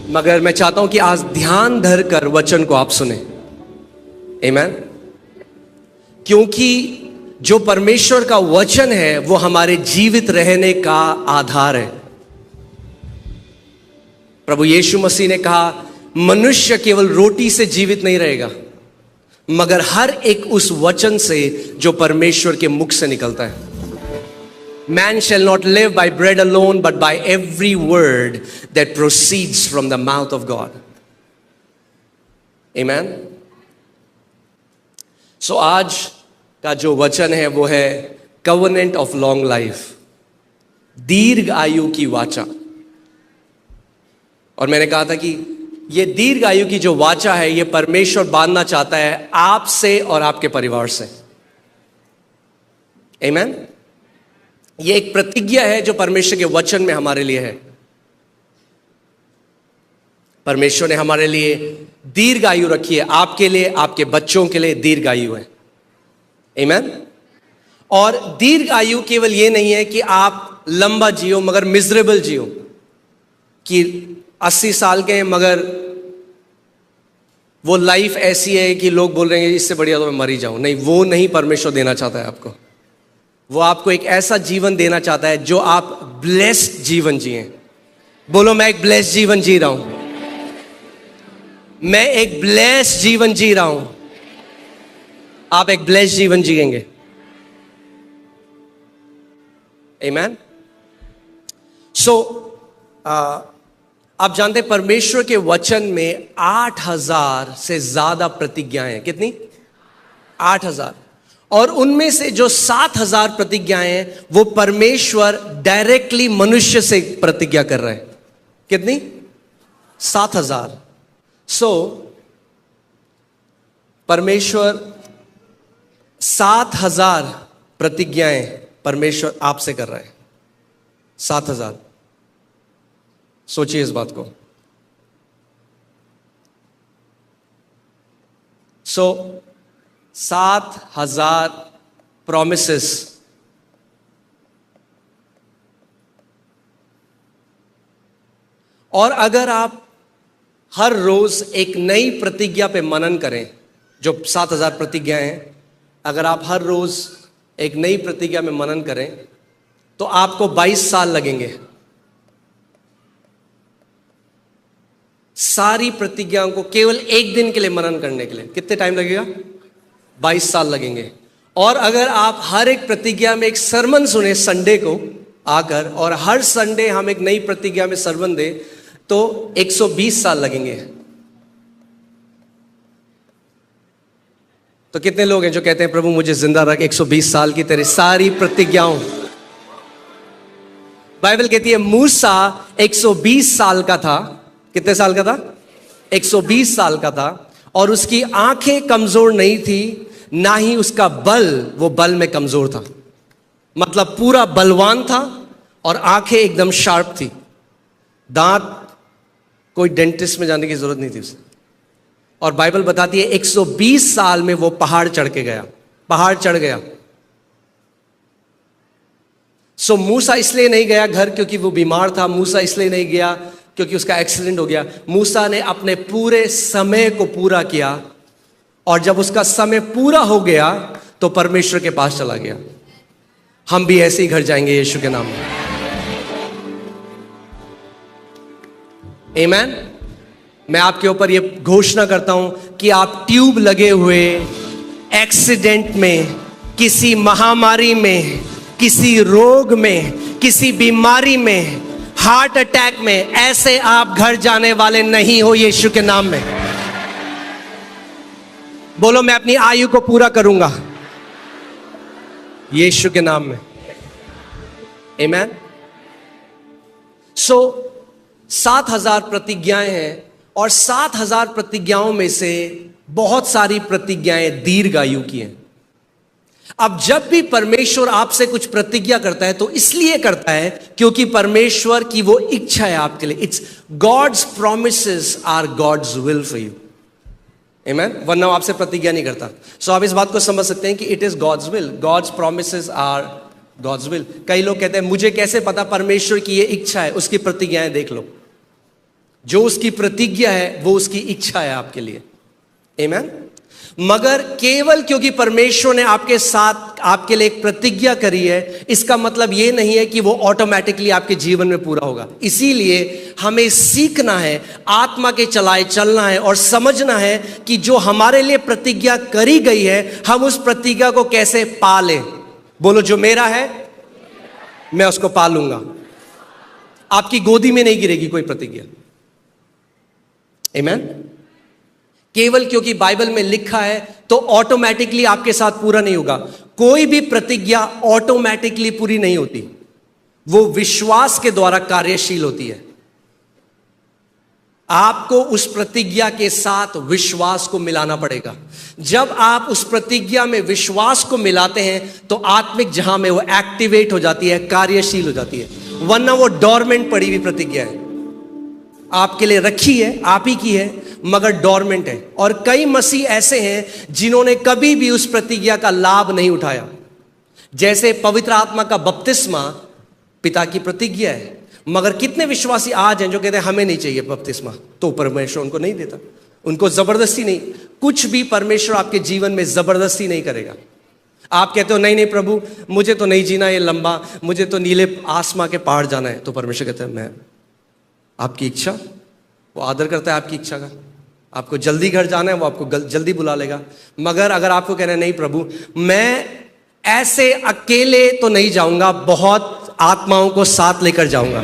मगर मैं चाहता हूं कि आज ध्यान धरकर वचन को आप सुने। आमीन। क्योंकि जो परमेश्वर का वचन है वो हमारे जीवित रहने का आधार है। प्रभु यीशु मसीह ने कहा, मनुष्य केवल रोटी से जीवित नहीं रहेगा, मगर हर एक उस वचन से जो परमेश्वर के मुख से निकलता है। Man shall not live by bread alone, but by every word that proceeds from the mouth of God. Amen. So आज का जो वचन है वो है covenant of long life, दीर्घ आयु की वाचा। और मैंने कहा था कि ये दीर्घ आयु की जो वाचा है ये परमेश्वर बांधना चाहता है आपसे और आपके परिवार से। आमीन। ये एक प्रतिज्ञा है जो परमेश्वर के वचन में हमारे लिए है। परमेश्वर ने हमारे लिए दीर्घ आयु रखी है, आपके लिए, आपके बच्चों के लिए दीर्घ आयु है। आमीन। और दीर्घ आयु केवल ये नहीं है कि आप लंबा जियो मगर मिजरेबल जियो, कि 80 साल के हैं मगर वो लाइफ ऐसी है कि लोग बोल रहे हैं इससे बढ़िया तो मैं मर ही जाऊं। नहीं, वो नहीं परमेश्वर देना चाहता है आपको। वो आपको एक ऐसा जीवन देना चाहता है जो आप ब्लेस्ड जीवन जिए। बोलो, मैं एक ब्लेस्ड जीवन जी रहा हूं। मैं एक ब्लेस्ड जीवन जी रहा हूं। आप एक ब्लेस्ड जीवन जिएंगे। आमीन। सो आप जानते हैं परमेश्वर के वचन में 8000 से ज्यादा प्रतिज्ञाएं हैं। कितनी? 8000। और उनमें से जो 7000 प्रतिज्ञाएं हैं वो परमेश्वर डायरेक्टली मनुष्य से प्रतिज्ञा कर रहे हैं। कितनी? 7000। सो परमेश्वर 7000 प्रतिज्ञाएं परमेश्वर आपसे कर रहा है। 7000। सोचिए इस बात को। सो 7000 प्रॉमिसेस। और अगर आप हर रोज एक नई प्रतिज्ञा पे मनन करें, जो 7000 प्रतिज्ञाएं हैं, अगर आप हर रोज एक नई प्रतिज्ञा में मनन करें तो आपको 22 साल लगेंगे सारी प्रतिज्ञाओं को केवल एक दिन के लिए मनन करने के लिए। कितने टाइम लगेगा? 22 साल लगेंगे। और अगर आप हर एक प्रतिज्ञा में एक सरमन सुने संडे को आकर, और हर संडे हम एक नई प्रतिज्ञा में सरमन दें, तो 120 साल लगेंगे। तो कितने लोग हैं जो कहते हैं प्रभु मुझे जिंदा रख 120 साल की तेरी सारी प्रतिज्ञाओं। बाइबल कहती है मूसा 120 साल का था। कितने साल का था? 120 साल का था। और उसकी आंखें कमजोर नहीं थी, ना ही उसका बल, वो बल में कमजोर था। मतलब पूरा बलवान था और आंखें एकदम शार्प थी। दांत, कोई डेंटिस्ट में जाने की जरूरत नहीं थी उसे। और बाइबल बताती है 120 साल में वो पहाड़ चढ़ के गया, पहाड़ चढ़ गया। सो मूसा इसलिए नहीं गया घर क्योंकि वो बीमार था। मूसा इसलिए नहीं गया क्योंकि उसका एक्सीडेंट हो गया। मूसा ने अपने पूरे समय को पूरा किया, और जब उसका समय पूरा हो गया तो परमेश्वर के पास चला गया। हम भी ऐसे ही घर जाएंगे यीशु के नाम में। आमीन। मैं आपके ऊपर ये घोषणा करता हूं कि आप ट्यूब लगे हुए एक्सीडेंट में, किसी महामारी में, किसी रोग में, किसी बीमारी में, हार्ट अटैक में, ऐसे आप घर जाने वाले नहीं हो यीशु के नाम में। बोलो, मैं अपनी आयु को पूरा करूंगा यीशु के नाम में। आमीन। सो 7000 प्रतिज्ञाएं हैं, और 7000 प्रतिज्ञाओं में से बहुत सारी प्रतिज्ञाएं दीर्घ आयु की हैं। अब जब भी परमेश्वर आपसे कुछ प्रतिज्ञा करता है तो इसलिए करता है क्योंकि परमेश्वर की वो इच्छा है आपके लिए। It's God's promises are God's will for you. आमीन। वरना आपसे प्रतिज्ञा नहीं करता। सो आप इस बात को समझ सकते हैं कि it is God's will. God's promises are God's will. कई लोग कहते हैं मुझे कैसे पता परमेश्वर की ये इच्छा है, उसकी प्रतिज्ञाएं देख लो। जो उसकी प्रतिज्ञा है वो उसकी इच्छा है आपके लिए। आमीन। मगर केवल क्योंकि परमेश्वर ने आपके साथ आपके लिए एक प्रतिज्ञा करी है, इसका मतलब यह नहीं है कि वो ऑटोमेटिकली आपके जीवन में पूरा होगा। इसीलिए हमें सीखना है, आत्मा के चलाए चलना है और समझना है कि जो हमारे लिए प्रतिज्ञा करी गई है, हम उस प्रतिज्ञा को कैसे पालें। बोलो, जो मेरा है मैं उसको पालूंगा। आपकी गोदी में नहीं गिरेगी कोई प्रतिज्ञा। आमीन। केवल क्योंकि बाइबल में लिखा है तो ऑटोमेटिकली आपके साथ पूरा नहीं होगा। कोई भी प्रतिज्ञा ऑटोमेटिकली पूरी नहीं होती, वो विश्वास के द्वारा कार्यशील होती है। आपको उस प्रतिज्ञा के साथ विश्वास को मिलाना पड़ेगा। जब आप उस प्रतिज्ञा में विश्वास को मिलाते हैं तो आत्मिक जहां में वो एक्टिवेट हो जाती है, कार्यशील हो जाती है। वरना वो डोरमेंट पड़ी हुई प्रतिज्ञा है, आपके लिए रखी है, आप ही की है, मगर डोरमेंट है। और कई मसीह ऐसे हैं जिन्होंने कभी भी उस प्रतिज्ञा का लाभ नहीं उठाया। जैसे पवित्र आत्मा का बपतिस्मा पिता की प्रतिज्ञा है, मगर कितने विश्वासी आज हैं जो कहते हैं हमें नहीं चाहिए बपतिस्मा, तो परमेश्वर उनको नहीं देता, उनको जबरदस्ती नहीं। कुछ भी परमेश्वर आपके जीवन में जबरदस्ती नहीं करेगा। आप कहते हो नहीं नहीं प्रभु, मुझे तो नहीं जीना ये लंबा, मुझे तो नीले आसमां के पहाड़ जाना है, तो परमेश्वर कहते हैं मैं आपकी इच्छा, वो आदर करता है आपकी इच्छा का। आपको जल्दी घर जाना है, वो आपको जल्दी बुला लेगा। मगर अगर आपको कहना है नहीं प्रभु, मैं ऐसे अकेले तो नहीं जाऊंगा, बहुत आत्माओं को साथ लेकर जाऊंगा।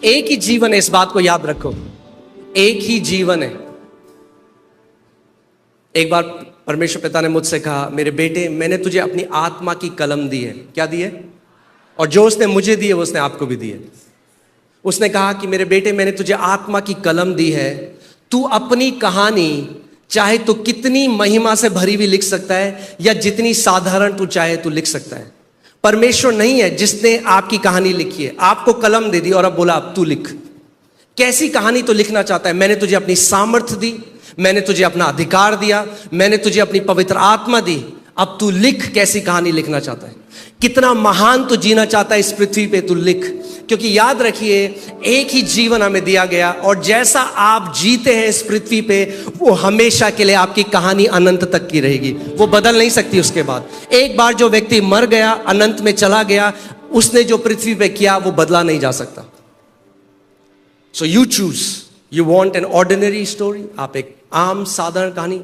एक ही जीवन है, इस बात को याद रखो, एक ही जीवन है। एक बार परमेश्वर पिता ने मुझसे कहा, मेरे बेटे मैंने तुझे अपनी आत्मा की कलम दी है। क्या दी है? और जो उसने मुझे दी है वो उसने आपको भी दी है। उसने कहा कि मेरे बेटे मैंने तुझे आत्मा की कलम दी है, तू अपनी कहानी चाहे तो कितनी महिमा से भरी हुई लिख सकता है या जितनी साधारण तू चाहे तू लिख सकता है। परमेश्वर नहीं है जिसने आपकी कहानी लिखी है, आपको कलम दे दी और अब बोला अब तू लिख। कैसी कहानी तो लिखना चाहता है? मैंने तुझे अपनी सामर्थ्य दी, मैंने तुझे अपना अधिकार दिया, मैंने तुझे अपनी पवित्र आत्मा दी, अब तू लिख कैसी कहानी लिखना चाहता है, कितना महान तू जीना चाहता है इस पृथ्वी पे, तू लिख। क्योंकि याद रखिए एक ही जीवन हमें दिया गया और जैसा आप जीते हैं इस पृथ्वी पे वो हमेशा के लिए आपकी कहानी अनंत तक की रहेगी, वो बदल नहीं सकती। उसके बाद एक बार जो व्यक्ति मर गया, अनंत में चला गया, उसने जो पृथ्वी पे किया वो बदला नहीं जा सकता। So you choose, you want an ordinary story, आप एक आम साधारण कहानी,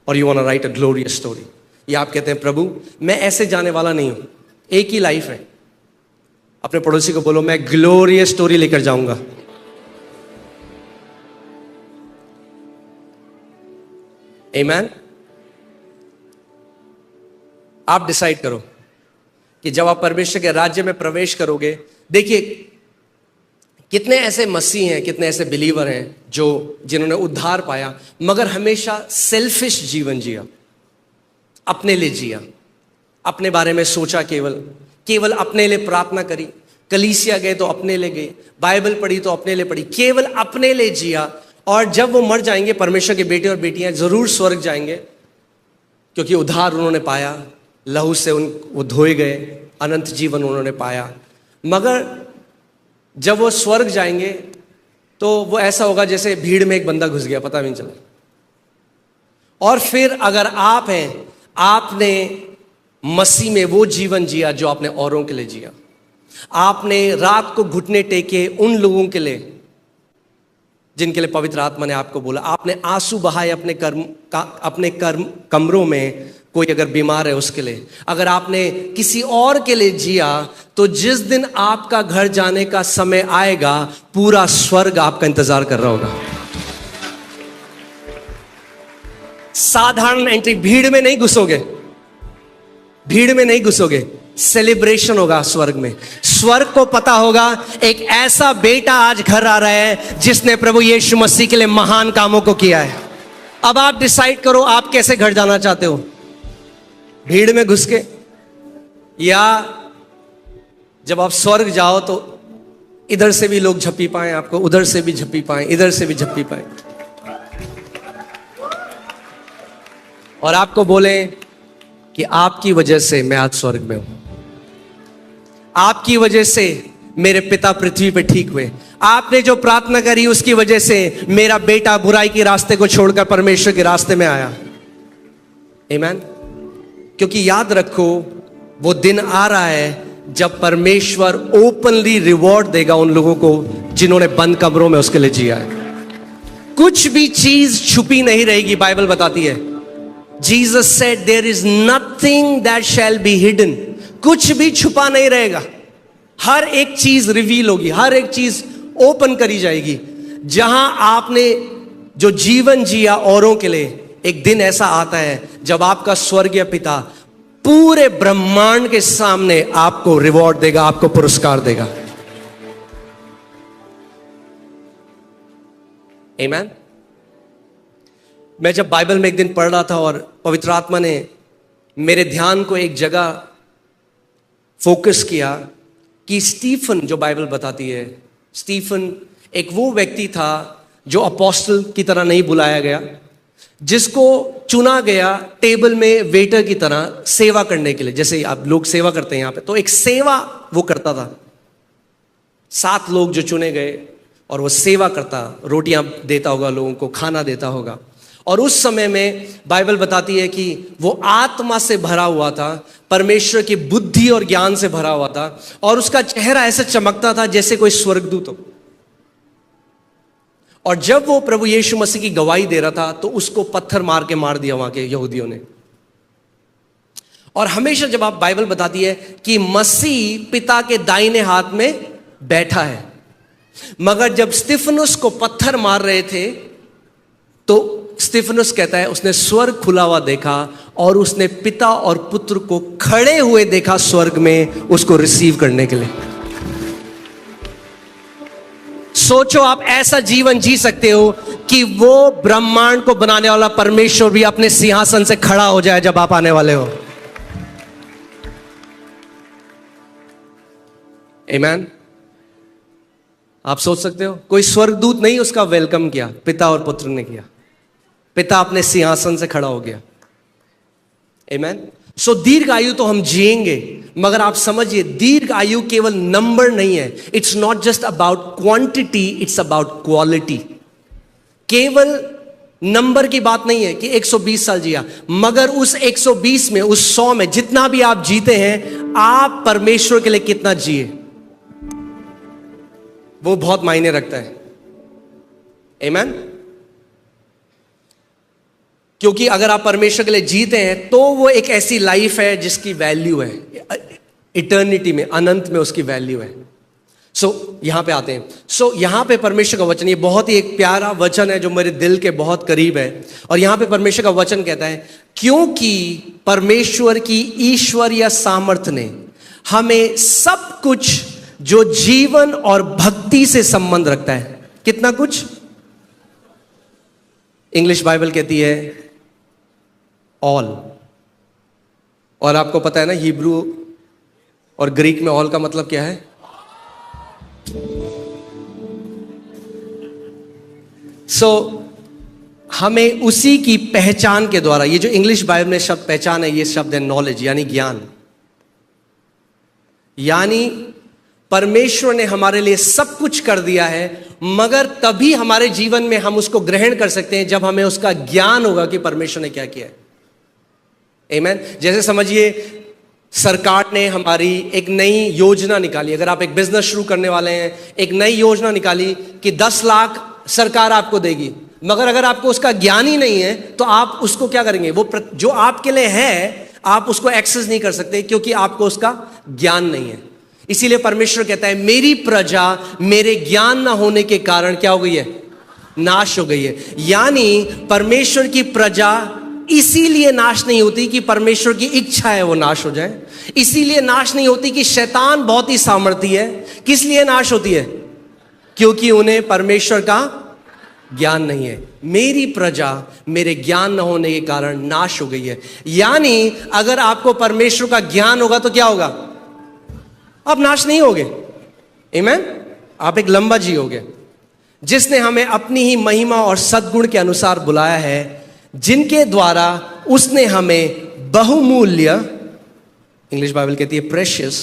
और you want to write a glorious story. ये आप कहते हैं प्रभु मैं ऐसे जाने वाला नहीं हूं, एक ही लाइफ है। अपने पड़ोसी को बोलो मैं ग्लोरियस स्टोरी लेकर जाऊंगा। आमीन। आप डिसाइड करो कि जब आप परमेश्वर के राज्य में प्रवेश करोगे, देखिए कितने ऐसे मसीह हैं, कितने ऐसे बिलीवर हैं जिन्होंने उद्धार पाया मगर हमेशा सेल्फिश जीवन जिया, अपने लिए जिया, अपने बारे में सोचा, केवल अपने लिए प्रार्थना करी, कलीसिया गए तो अपने लिए गए, बाइबल पढ़ी तो अपने लिए पढ़ी, केवल अपने लिए जिया। और जब वो मर जाएंगे, परमेश्वर के बेटे और बेटियां जरूर स्वर्ग जाएंगे क्योंकि उद्धार उन्होंने पाया, लहू से वो धोए गए, अनंत जीवन उन्होंने पाया। मगर जब वो स्वर्ग जाएंगे तो वो ऐसा होगा जैसे भीड़ में एक बंदा घुस गया, पता भी नहीं चला। और फिर अगर आप हैं, आपने मसीह में वो जीवन जिया जो आपने औरों के लिए जिया, आपने रात को घुटने टेके उन लोगों के लिए जिनके लिए पवित्र आत्मा ने आपको बोला, आपने आंसू बहाए अपने कमरों में, कोई अगर बीमार है उसके लिए, अगर आपने किसी और के लिए जिया, तो जिस दिन आपका घर जाने का समय आएगा पूरा स्वर्ग आपका इंतजार कर रहा होगा। साधारण एंट्री, भीड़ में नहीं घुसोगे, भीड़ में नहीं घुसोगे, सेलिब्रेशन होगा स्वर्ग में। स्वर्ग को पता होगा एक ऐसा बेटा आज घर आ रहा है जिसने प्रभु यीशु मसीह के लिए महान कामों को किया है। अब आप डिसाइड करो आप कैसे घर जाना चाहते हो, भीड़ में घुस के, या जब आप स्वर्ग जाओ तो इधर से भी लोग झप्पी पाए आपको, उधर से भी झप्पी पाए, इधर से भी झप्पी पाए, और आपको बोले कि आपकी वजह से मैं आज स्वर्ग में हूं, आपकी वजह से मेरे पिता पृथ्वी पे ठीक हुए। आपने जो प्रार्थना करी उसकी वजह से मेरा बेटा बुराई के रास्ते को छोड़कर परमेश्वर के रास्ते में आया। आमीन। क्योंकि याद रखो, वो दिन आ रहा है जब परमेश्वर ओपनली रिवॉर्ड देगा उन लोगों को जिन्होंने बंद कमरों में उसके लिए जिया है। कुछ भी चीज छुपी नहीं रहेगी, बाइबल बताती है। Jesus said there is nothing that shall be hidden. कुछ भी छुपा नहीं रहेगा, हर एक चीज रिवील होगी, हर एक चीज ओपन करी जाएगी। जहां आपने जो जीवन जिया औरों के लिए, एक दिन ऐसा आता है जब आपका स्वर्गीय पिता पूरे ब्रह्मांड के सामने आपको रिवॉर्ड देगा, आपको पुरस्कार देगा। आमीन। मैं जब बाइबल में एक दिन पढ़ रहा था और पवित्र आत्मा ने मेरे ध्यान को एक जगह फोकस किया कि स्टीफन, जो बाइबल बताती है, स्टीफन एक वो व्यक्ति था जो अपोस्टल की तरह नहीं बुलाया गया, जिसको चुना गया टेबल में वेटर की तरह सेवा करने के लिए। जैसे आप लोग सेवा करते हैं यहां पे, तो एक सेवा वो करता था। 7 लोग जो चुने गए और वो सेवा करता, रोटियां देता होगा लोगों को, खाना देता होगा। और उस समय में बाइबल बताती है कि वो आत्मा से भरा हुआ था, परमेश्वर की बुद्धि और ज्ञान से भरा हुआ था, और उसका चेहरा ऐसे चमकता था जैसे कोई स्वर्गदूत हो। और जब वो प्रभु यीशु मसीह की गवाही दे रहा था तो उसको पत्थर मार के मार दिया वहां के यहूदियों ने। और हमेशा जब आप, बाइबल बताती है कि मसीह पिता के दाहिने हाथ में बैठा है, मगर जब स्तिफनुस को पत्थर मार रहे थे तो स्तिफनुस कहता है उसने स्वर्ग खुला हुआ देखा और उसने पिता और पुत्र को खड़े हुए देखा स्वर्ग में, उसको रिसीव करने के लिए। सोचो आप ऐसा जीवन जी सकते हो कि वो ब्रह्मांड को बनाने वाला परमेश्वर भी अपने सिंहासन से खड़ा हो जाए जब आप आने वाले हो। आमीन। आप सोच सकते हो, कोई स्वर्गदूत नहीं उसका वेलकम किया, पिता और पुत्र ने किया। पिता अपने सिंहासन से खड़ा हो गया। आमीन। सो दीर्घ आयु तो हम जिएंगे, मगर आप समझिए दीर्घ आयु केवल नंबर नहीं है। It's not just about quantity, it's about quality. केवल नंबर की बात नहीं है कि 120 साल जिया, मगर उस 120 में, उस 100 में, जितना भी आप जीते हैं, आप परमेश्वर के लिए कितना जिए, वो बहुत मायने रखता है। आमीन। क्योंकि अगर आप परमेश्वर के लिए जीते हैं तो वो एक ऐसी लाइफ है जिसकी वैल्यू है इटर्निटी में, अनंत में उसकी वैल्यू है। सो यहां पे आते हैं। सो यहां पे परमेश्वर का वचन, ये बहुत ही एक प्यारा वचन है जो मेरे दिल के बहुत करीब है। और यहां पे परमेश्वर का वचन कहता है, क्योंकि परमेश्वर की ईश्वरीय सामर्थ्य ने हमें सब कुछ जो जीवन और भक्ति से संबंध रखता है, कितना कुछ, इंग्लिश बाइबल कहती है ऑल। और आपको पता है ना हिब्रू और ग्रीक में ऑल का मतलब क्या है? हमें उसी की पहचान के द्वारा, ये जो इंग्लिश बाइबल में शब्द पहचान है, ये शब्द है नॉलेज, यानी ज्ञान। यानी परमेश्वर ने हमारे लिए सब कुछ कर दिया है, मगर तभी हमारे जीवन में हम उसको ग्रहण कर सकते हैं जब हमें उसका ज्ञान होगा कि परमेश्वर ने क्या किया है। आमीन। जैसे समझिए सरकार ने हमारी एक नई योजना निकाली। अगर आप एक बिजनेस शुरू करने वाले हैं, एक नई योजना निकाली कि 10 लाख सरकार आपको देगी, मगर अगर आपको उसका ज्ञान ही नहीं है तो आप उसको क्या करेंगे? वो जो आपके लिए है आप उसको एक्सेस नहीं कर सकते, क्योंकि आपको उसका ज्ञान नहीं है। इसीलिए परमेश्वर कहता है मेरी प्रजा मेरे ज्ञान ना होने के कारण क्या हो गई है? नाश हो गई है। यानी परमेश्वर की प्रजा इसीलिए नाश नहीं होती कि परमेश्वर की इच्छा है वो नाश हो जाए। इसीलिए नाश नहीं होती कि शैतान बहुत ही सामर्थी है। किस लिए नाश होती है? क्योंकि उन्हें परमेश्वर का ज्ञान नहीं है। मेरी प्रजा मेरे ज्ञान न होने के कारण नाश हो गई है। यानी अगर आपको परमेश्वर का ज्ञान होगा तो क्या होगा? आप नाश नहीं होगे। आमीन। आप एक लंबा जियोगे। जिसने हमें अपनी ही महिमा और सद्गुण के अनुसार बुलाया है, जिनके द्वारा उसने हमें बहुमूल्य, इंग्लिश बाइबल कहती है प्रेशियस,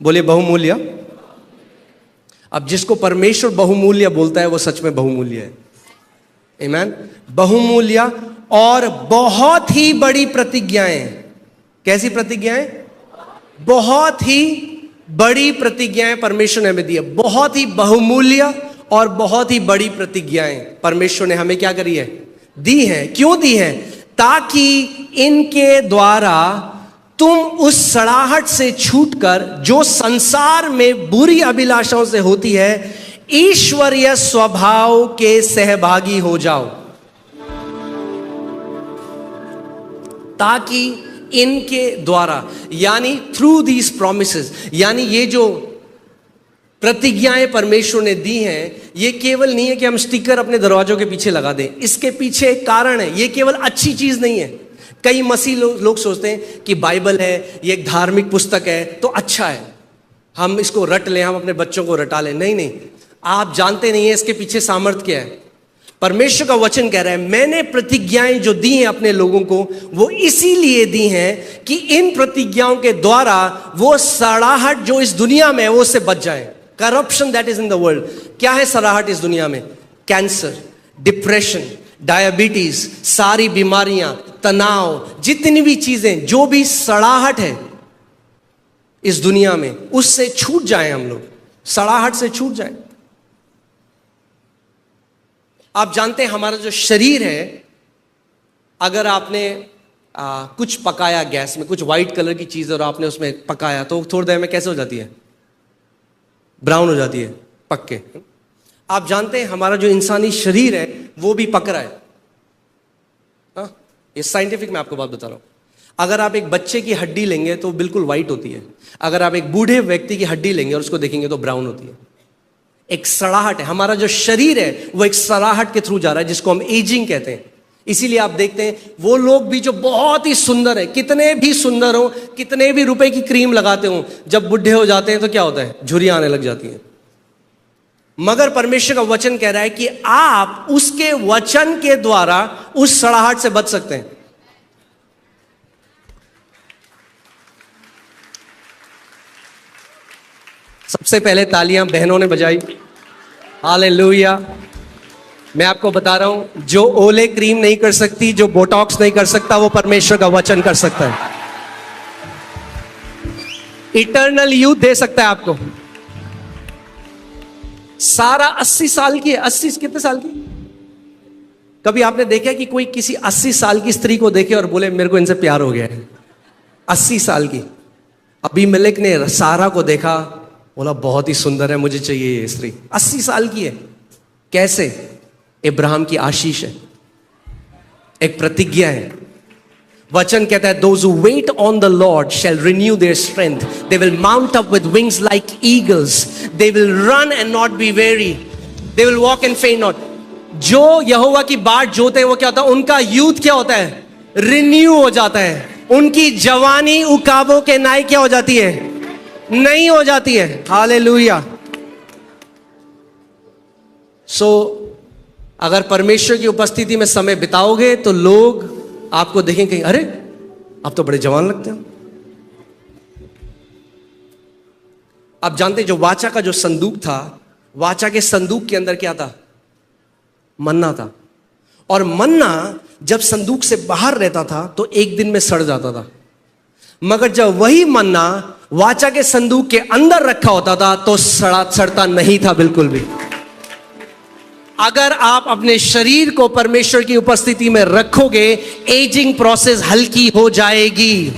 बोलिए बहुमूल्य, अब जिसको परमेश्वर बहुमूल्य बोलता है वो सच में बहुमूल्य है। आमीन। बहुमूल्य और बहुत ही बड़ी प्रतिज्ञाएं। कैसी प्रतिज्ञाएं? बहुत ही बड़ी प्रतिज्ञाएं परमेश्वर ने हमें दी है। बहुत ही बहुमूल्य और बहुत ही बड़ी प्रतिज्ञाएं परमेश्वर ने हमें क्या करी है? दी है। क्यों दी है? ताकि इनके द्वारा तुम उस सड़ाहट से छूटकर जो संसार में बुरी अभिलाषाओं से होती है, ईश्वरीय स्वभाव के सहभागी हो जाओ। ताकि इनके द्वारा, यानी थ्रू दीज प्रोमिसेस, यानी ये जो प्रतिज्ञाएं परमेश्वर ने दी हैं, ये केवल नहीं है कि हम स्टिकर अपने दरवाजों के पीछे लगा दें। इसके पीछे एक कारण है। ये केवल अच्छी चीज नहीं है। कई मसीह लोग सोचते हैं कि बाइबल है, ये एक धार्मिक पुस्तक है तो अच्छा है, हम इसको रट लें, हम अपने बच्चों को रटा लें। नहीं नहीं, आप जानते नहीं है इसके पीछे सामर्थ्य क्या है। परमेश्वर का वचन कह रहा है, मैंने प्रतिज्ञाएं जो दी हैं अपने लोगों को, वो इसीलिए दी हैं कि इन प्रतिज्ञाओं के द्वारा वो सड़ाहट जो इस दुनिया में है वो उससे बच जाए। Corruption that is in the world. क्या है सड़ाहट इस दुनिया में? कैंसर, डिप्रेशन, डायबिटीज, सारी बीमारियां, तनाव, जितनी भी चीजें, जो भी सड़ाहट है इस दुनिया में, उससे छूट जाए हम लोग, सड़ाहट से छूट जाए। आप जानते हैं हमारा जो शरीर है, अगर आपने कुछ पकाया गैस में, कुछ व्हाइट कलर की चीज और आपने उसमें पकाया, तो थोड़ी देर में कैसे हो जाती है? ब्राउन हो जाती है, पक के। आप जानते हैं हमारा जो इंसानी शरीर है वो भी पक रहा है। ये साइंटिफिक मैं आपको बात बता रहा हूं। अगर आप एक बच्चे की हड्डी लेंगे तो बिल्कुल व्हाइट होती है। अगर आप एक बूढ़े व्यक्ति की हड्डी लेंगे और उसको देखेंगे तो ब्राउन होती है। एक सड़ाहट है। हमारा जो शरीर है वो एक सड़ाहट के थ्रू जा रहा है, जिसको हम एजिंग कहते हैं। इसीलिए आप देखते हैं वो लोग भी जो बहुत ही सुंदर है, कितने भी सुंदर हो, कितने भी रुपए की क्रीम लगाते हो, जब बुढ़े हो जाते हैं तो क्या होता है? झुर्रियां आने लग जाती हैं। मगर परमेश्वर का वचन कह रहा है कि आप उसके वचन के द्वारा उस सड़ाहट से बच सकते हैं। सबसे पहले तालियां बहनों ने बजाई। हालेलुया। मैं आपको बता रहा हूं, जो ओले क्रीम नहीं कर सकती, जो बोटॉक्स नहीं कर सकता, वो परमेश्वर का वचन कर सकता है। इटर्नल यूथ दे सकता है आपको। सारा 80 साल की है। 80 कितने साल की? कभी आपने देखा कि कोई किसी 80 साल की स्त्री को देखे और बोले मेरे को इनसे प्यार हो गया है? 80 साल की। अबीमेलेक ने सारा को देखा, बोला बहुत ही सुंदर है, मुझे चाहिए ये स्त्री। 80 साल की है। कैसे? इब्राहिम की आशीष है, एक प्रतिज्ञा है। वचन कहता है, those who wait on the Lord shall renew their strength. They will mount up with wings like eagles. They will run and not be weary. They will walk and faint not. जो यहोवा की बाट जोते हैं वो क्या होता है? उनका यूथ क्या होता है? रिन्यू हो जाता है। उनकी जवानी उकाबों के नाई क्या हो जाती है? नहीं हो जाती है। हालेलुया। अगर परमेश्वर की उपस्थिति में समय बिताओगे तो लोग आपको देखेंगे, अरे आप तो बड़े जवान लगते हो। आप जानते जो वाचा का जो संदूक था, वाचा के संदूक के अंदर क्या था? मन्ना था। और मन्ना जब संदूक से बाहर रहता था तो एक दिन में सड़ जाता था। मगर जब वही मन्ना वाचा के संदूक के अंदर रखा होता था तो सड़ता नहीं था बिल्कुल भी। अगर आप अपने शरीर को परमेश्वर की उपस्थिति में रखोगे, एजिंग प्रोसेस हल्की हो जाएगी।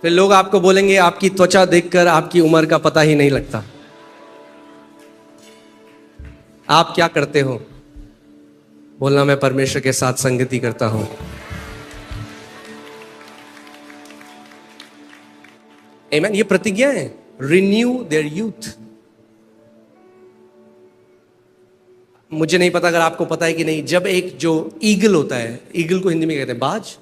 फिर लोग आपको बोलेंगे, आपकी त्वचा देखकर आपकी उम्र का पता ही नहीं लगता। आप क्या करते हो? बोलना, मैं परमेश्वर के साथ संगति करता हूं। आमीन। ये प्रतिज्ञा है। Renew their youth. मुझे नहीं पता, अगर आपको पता है कि नहीं, जब एक जो ईगल होता है, ईगल को हिंदी में कहते हैं बाज,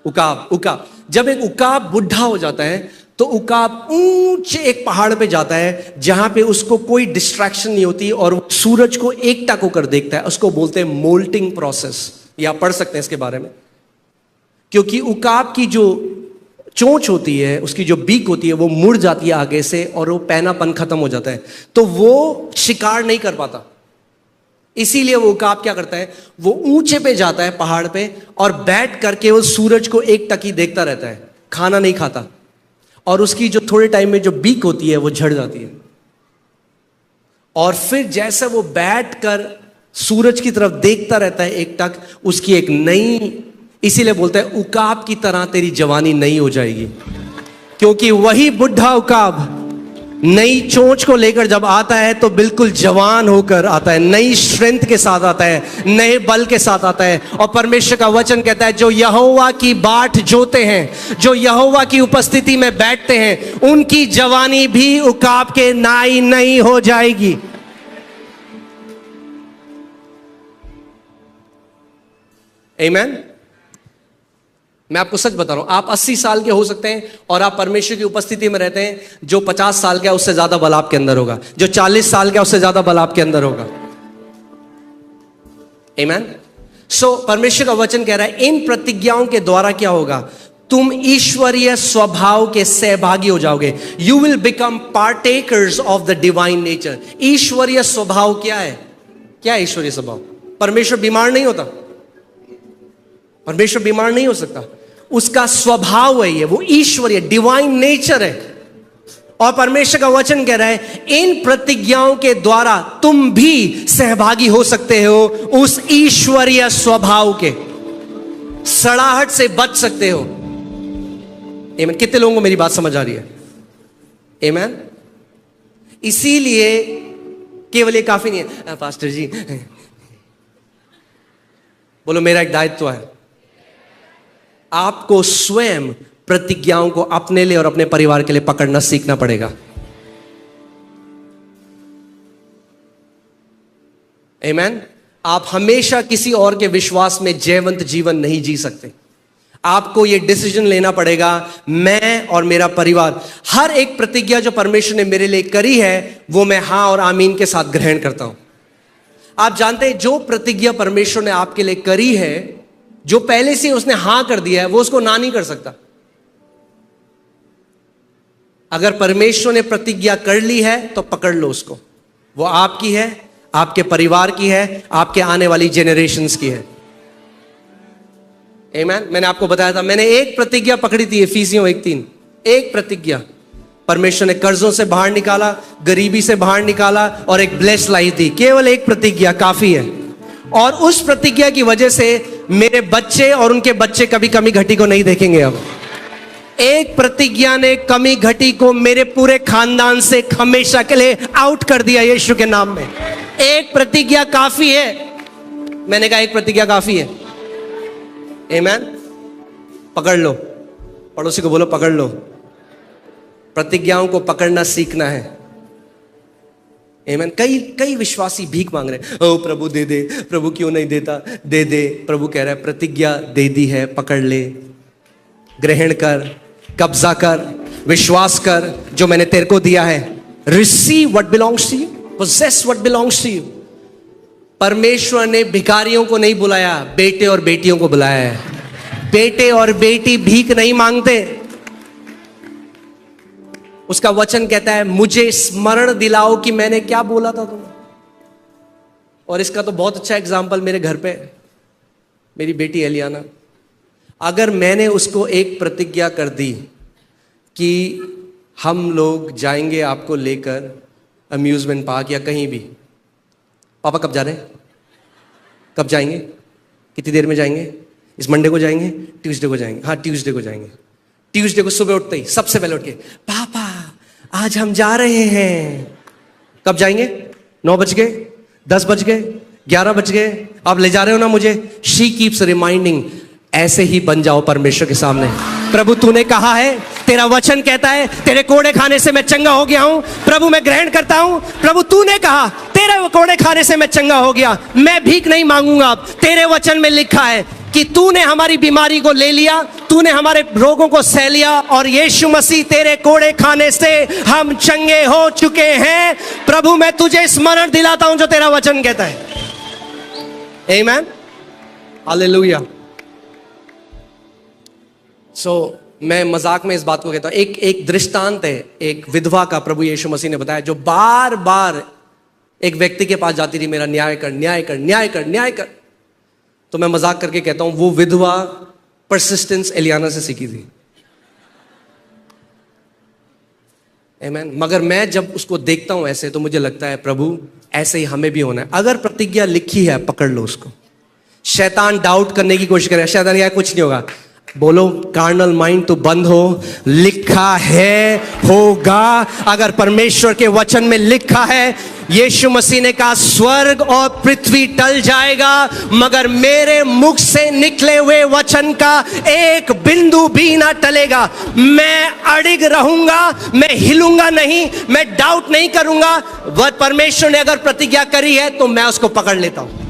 उकाब, जब एक उकाब बुढ़ा हो जाता है तो उकाब ऊंचे एक पहाड़ पे जाता है जहां पे उसको कोई डिस्ट्रैक्शन नहीं होती और सूरज को एकटक होकर देखता है। उसको बोलते हैं मोल्टिंग प्रोसेस। ये आप पढ़ सकते हैं इसके बारे में। क्योंकि उकाब की जो चोंच होती है, उसकी जो बीक होती है वो मुड़ जाती है आगे से और वो पैनापन खत्म हो जाता है, तो वो शिकार नहीं कर पाता। इसीलिए वो उकाब क्या करता है, वो ऊंचे पे जाता है पहाड़ पे और बैठ करके वो सूरज को एक टकी देखता रहता है, खाना नहीं खाता, और उसकी जो थोड़े टाइम में जो बीक होती है वो झड़ जाती है। और फिर जैसे वो बैठ कर सूरज की तरफ देखता रहता है एक टक, उसकी एक नई, इसीलिए बोलते हैं उकाब की तरह तेरी जवानी नई हो जाएगी, क्योंकि वही बुढ़ा उकाब नई चोंच को लेकर जब आता है तो बिल्कुल जवान होकर आता है, नई स्ट्रेंथ के साथ आता है, नए बल के साथ आता है। और परमेश्वर का वचन कहता है जो यहोवा की बाट जोते हैं, जो यहोवा की उपस्थिति में बैठते हैं, उनकी जवानी भी उकाब के नाई नहीं हो जाएगी। आमीन। मैं आपको सच बता रहा हूं, आप 80 साल के हो सकते हैं और आप परमेश्वर की उपस्थिति में रहते हैं, जो 50 साल का है उससे ज्यादा बल आपके अंदर होगा, जो 40 साल का है उससे ज्यादा बल आपके अंदर होगा। आमीन। सो परमेश्वर का वचन कह रहा है इन प्रतिज्ञाओं के द्वारा क्या होगा, तुम ईश्वरीय स्वभाव के सहभागी हो जाओगे। You will become partakers of the divine nature. ईश्वरीय स्वभाव क्या है? क्या है ईश्वरीय स्वभाव? परमेश्वर बीमार नहीं होता, परमेश्वर बीमार नहीं हो सकता, उसका स्वभाव है ये, वो ईश्वरीय डिवाइन नेचर है। और परमेश्वर का वचन कह रहा है इन प्रतिज्ञाओं के द्वारा तुम भी सहभागी हो सकते हो उस ईश्वरीय स्वभाव के, सड़ाहट से बच सकते हो। आमीन। कितने लोगों को मेरी बात समझ आ रही है? आमीन। इसीलिए केवल ये काफी नहीं है, पास्टर जी बोलो मेरा एक दायित्व है, आपको स्वयं प्रतिज्ञाओं को अपने लिए और अपने परिवार के लिए पकड़ना सीखना पड़ेगा। आमीन। आप हमेशा किसी और के विश्वास में जयवंत जीवन नहीं जी सकते। आपको यह डिसीजन लेना पड़ेगा, मैं और मेरा परिवार, हर एक प्रतिज्ञा जो परमेश्वर ने मेरे लिए करी है वो मैं हां और आमीन के साथ ग्रहण करता हूं। आप जानते हैं जो प्रतिज्ञा परमेश्वर ने आपके लिए करी है, जो पहले से उसने हां कर दिया है, वो उसको ना नहीं कर सकता। अगर परमेश्वर ने प्रतिज्ञा कर ली है तो पकड़ लो उसको, वो आपकी है, आपके परिवार की है, आपके आने वाली जेनरेशंस की है। आमीन। मैंने आपको बताया था, मैंने एक प्रतिज्ञा पकड़ी थी, इफिसियों 1:3, एक प्रतिज्ञा। परमेश्वर ने कर्जों से बाहर निकाला, गरीबी से बाहर निकाला और एक ब्लेस लाई थी, केवल एक प्रतिज्ञा काफी है। और उस प्रतिज्ञा की वजह से मेरे बच्चे और उनके बच्चे कभी कमी घटी को नहीं देखेंगे। अब एक प्रतिज्ञा ने कमी घटी को मेरे पूरे खानदान से हमेशा के लिए आउट कर दिया यीशु के नाम में। एक प्रतिज्ञा काफी है। मैंने कहा एक प्रतिज्ञा काफी है। आमीन। पकड़ लो, पड़ोसी को बोलो पकड़ लो। प्रतिज्ञाओं को पकड़ना सीखना है। आमीन। कई विश्वासी भीख मांग रहे हैं, ओ प्रभु दे दे, प्रभु क्यों नहीं देता, दे दे। प्रभु कह रहा है प्रतिज्ञा दे दी है, पकड़ ले, ग्रहण कर, कब्जा कर, विश्वास कर जो मैंने तेरे को दिया है। Receive what belongs to you, possess what belongs to you. परमेश्वर ने भिखारियों को नहीं बुलाया, बेटे और बेटियों को बुलाया है। बेटे और बेटी भीख नहीं मांगते। उसका वचन कहता है मुझे स्मरण दिलाओ कि मैंने क्या बोला था तुम्हें। और इसका तो बहुत अच्छा एग्जाम्पल मेरे घर पे मेरी बेटी एलियाना, अगर मैंने उसको एक प्रतिज्ञा कर दी कि हम लोग जाएंगे आपको लेकर अम्यूजमेंट पार्क या कहीं भी, पापा कब जा रहे हैं, कब जाएंगे, कितनी देर में जाएंगे, इस मंडे को जाएंगे, ट्यूसडे को जाएंगे, हाँ ट्यूसडे को जाएंगे। ट्यूसडे को सुबह उठते ही सबसे पहले उठ के पापा आज हम जा रहे हैं। कब जाएंगे? 9 बज गए, 10 बज गए, 11 बज गए, आप ले जा रहे हो ना मुझे। She keeps reminding. ऐसे ही बन जाओ परमेश्वर के सामने। प्रभु तूने कहा है, तेरा वचन कहता है तेरे कोड़े खाने से मैं चंगा हो गया हूं। प्रभु मैं ग्रहण करता हूं। प्रभु तूने कहा तेरे कोड़े खाने से मैं चंगा हो गया, मैं भीख नहीं मांगूंगा। तेरे वचन में लिखा है कि तूने हमारी बीमारी को ले लिया, तूने हमारे रोगों को सह लिया और यीशु मसीह तेरे कोड़े खाने से हम चंगे हो चुके हैं। प्रभु मैं तुझे स्मरण दिलाता हूं जो तेरा वचन कहता है। आमीन। हालेलुया। सो मैं मजाक में इस बात को कहता हूं, एक दृष्टांत है, एक विधवा का प्रभु यीशु मसीह ने बताया, जो बार बार एक व्यक्ति के पास जाती थी, मेरा न्याय कर, न्याय कर, न्याय कर, न्याय कर। तो मैं मजाक करके कहता हूं, वो विधवा परसिस्टेंस एलियाना से सीखी थी। आमीन। मगर मैं जब उसको देखता हूं ऐसे, तो मुझे लगता है प्रभु ऐसे ही हमें भी होना है। अगर प्रतिज्ञा लिखी है, पकड़ लो उसको। शैतान डाउट करने की कोशिश करे, शैतान क्या, कुछ नहीं होगा। बोलो कार्नल माइंड तो बंद हो, लिखा है होगा। अगर परमेश्वर के वचन में लिखा है, यीशु मसीह ने कहा स्वर्ग और पृथ्वी टल जाएगा मगर मेरे मुख से निकले हुए वचन का एक बिंदु भी ना टलेगा। मैं अड़िग रहूंगा, मैं हिलूंगा नहीं, मैं डाउट नहीं करूंगा। वह परमेश्वर ने अगर प्रतिज्ञा करी है तो मैं उसको पकड़ लेता हूं।